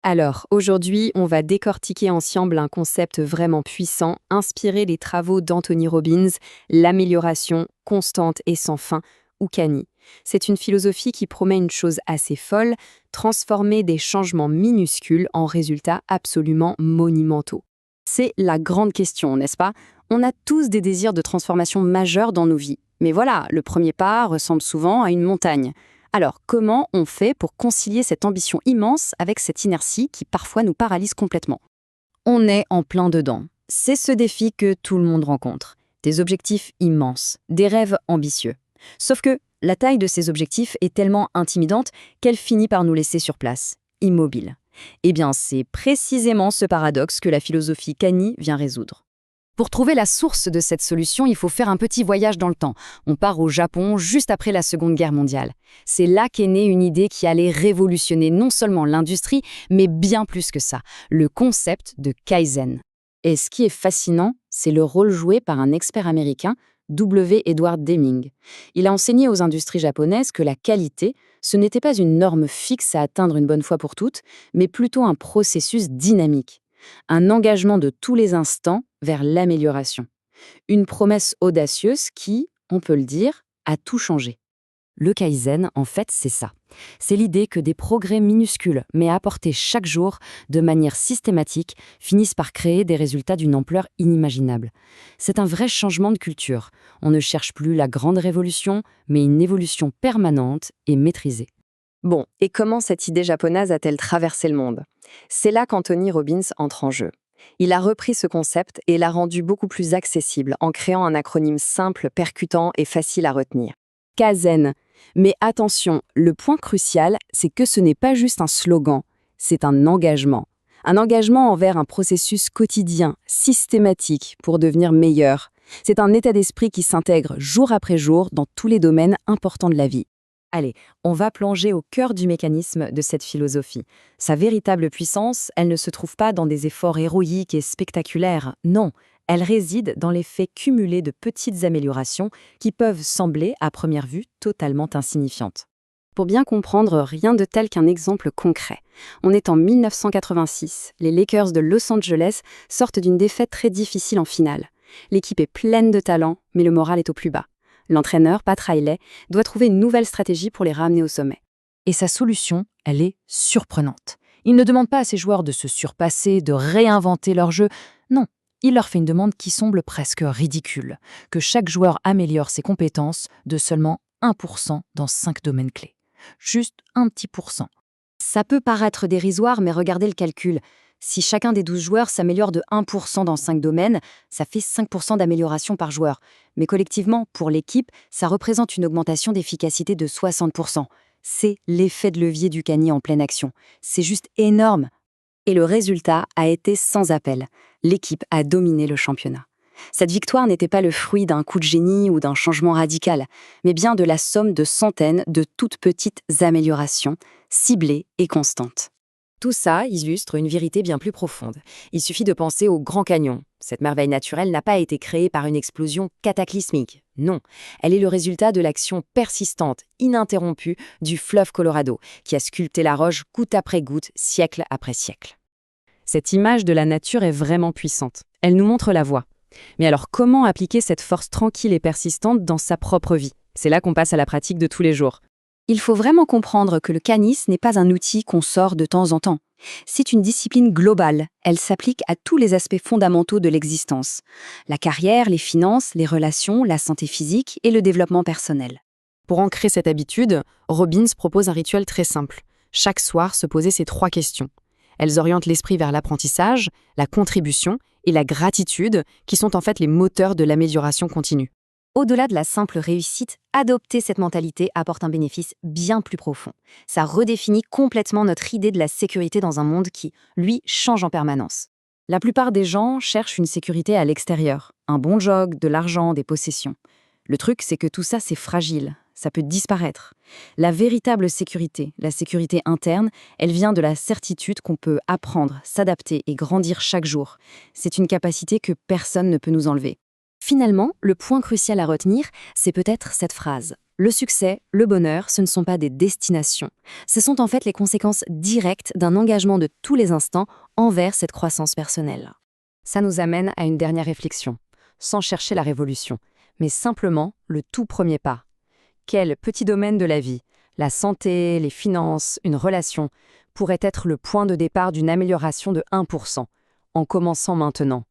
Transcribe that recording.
Alors, aujourd'hui, on va décortiquer ensemble un concept vraiment puissant, inspiré des travaux d'Anthony Robbins, l'amélioration constante et sans fin, ou CANI. C'est une philosophie qui promet une chose assez folle, transformer des changements minuscules en résultats absolument monumentaux. C'est la grande question, n'est-ce pas? On a tous des désirs de transformation majeure dans nos vies. Mais voilà, le premier pas ressemble souvent à une montagne. Alors, comment on fait pour concilier cette ambition immense avec cette inertie qui parfois nous paralyse complètement? On est en plein dedans. C'est ce défi que tout le monde rencontre. Des objectifs immenses, des rêves ambitieux. Sauf que la taille de ces objectifs est tellement intimidante qu'elle finit par nous laisser sur place, immobiles. Eh bien, c'est précisément ce paradoxe que la philosophie CANI vient résoudre. Pour trouver la source de cette solution, il faut faire un petit voyage dans le temps. On part au Japon juste après la Seconde Guerre mondiale. C'est là qu'est née une idée qui allait révolutionner non seulement l'industrie, mais bien plus que ça, le concept de Kaizen. Et ce qui est fascinant, c'est le rôle joué par un expert américain, W. Edward Deming. Il a enseigné aux industries japonaises que la qualité, ce n'était pas une norme fixe à atteindre une bonne fois pour toutes, mais plutôt un processus dynamique. Un engagement de tous les instants vers l'amélioration. Une promesse audacieuse qui, on peut le dire, a tout changé. Le Kaizen, en fait, c'est ça. C'est l'idée que des progrès minuscules, mais apportés chaque jour, de manière systématique, finissent par créer des résultats d'une ampleur inimaginable. C'est un vrai changement de culture. On ne cherche plus la grande révolution, mais une évolution permanente et maîtrisée. Bon, et comment cette idée japonaise a-t-elle traversé le monde? C'est là qu'Anthony Robbins entre en jeu. Il a repris ce concept et l'a rendu beaucoup plus accessible en créant un acronyme simple, percutant et facile à retenir. Kaizen. Mais attention, le point crucial, c'est que ce n'est pas juste un slogan, c'est un engagement. Un engagement envers un processus quotidien, systématique, pour devenir meilleur. C'est un état d'esprit qui s'intègre jour après jour dans tous les domaines importants de la vie. Allez, on va plonger au cœur du mécanisme de cette philosophie. Sa véritable puissance, elle ne se trouve pas dans des efforts héroïques et spectaculaires, non, elle réside dans l'effet cumulé de petites améliorations qui peuvent sembler, à première vue, totalement insignifiantes. Pour bien comprendre, rien de tel qu'un exemple concret. On est en 1986, les Lakers de Los Angeles sortent d'une défaite très difficile en finale. L'équipe est pleine de talent, mais le moral est au plus bas. L'entraîneur, Pat Riley, doit trouver une nouvelle stratégie pour les ramener au sommet. Et sa solution, elle est surprenante. Il ne demande pas à ses joueurs de se surpasser, de réinventer leur jeu. Non, il leur fait une demande qui semble presque ridicule, que chaque joueur améliore ses compétences de seulement 1% dans 5 domaines clés. Juste un petit pourcent. Ça peut paraître dérisoire, mais regardez le calcul. Si chacun des 12 joueurs s'améliore de 1% dans 5 domaines, ça fait 5% d'amélioration par joueur. Mais collectivement, pour l'équipe, ça représente une augmentation d'efficacité de 60%. C'est l'effet de levier du CANI en pleine action. C'est juste énorme. Et le résultat a été sans appel. L'équipe a dominé le championnat. Cette victoire n'était pas le fruit d'un coup de génie ou d'un changement radical, mais bien de la somme de centaines de toutes petites améliorations, ciblées et constantes. Tout ça illustre une vérité bien plus profonde. Il suffit de penser au Grand Canyon. Cette merveille naturelle n'a pas été créée par une explosion cataclysmique. Non, elle est le résultat de l'action persistante, ininterrompue, du fleuve Colorado, qui a sculpté la roche goutte après goutte, siècle après siècle. Cette image de la nature est vraiment puissante. Elle nous montre la voie. Mais alors comment appliquer cette force tranquille et persistante dans sa propre vie? C'est là qu'on passe à la pratique de tous les jours. Il faut vraiment comprendre que le CANI n'est pas un outil qu'on sort de temps en temps. C'est une discipline globale. Elle s'applique à tous les aspects fondamentaux de l'existence. La carrière, les finances, les relations, la santé physique et le développement personnel. Pour ancrer cette habitude, Robbins propose un rituel très simple. Chaque soir, se poser ces 3 questions. Elles orientent l'esprit vers l'apprentissage, la contribution et la gratitude, qui sont en fait les moteurs de l'amélioration continue. Au-delà de la simple réussite, adopter cette mentalité apporte un bénéfice bien plus profond. Ça redéfinit complètement notre idée de la sécurité dans un monde qui, lui, change en permanence. La plupart des gens cherchent une sécurité à l'extérieur, un bon job, de l'argent, des possessions. Le truc, c'est que tout ça, c'est fragile, ça peut disparaître. La véritable sécurité, la sécurité interne, elle vient de la certitude qu'on peut apprendre, s'adapter et grandir chaque jour. C'est une capacité que personne ne peut nous enlever. Finalement, le point crucial à retenir, c'est peut-être cette phrase. Le succès, le bonheur, ce ne sont pas des destinations. Ce sont en fait les conséquences directes d'un engagement de tous les instants envers cette croissance personnelle. Ça nous amène à une dernière réflexion, sans chercher la révolution, mais simplement le tout premier pas. Quel petit domaine de la vie, la santé, les finances, une relation, pourrait être le point de départ d'une amélioration de 1%, en commençant maintenant?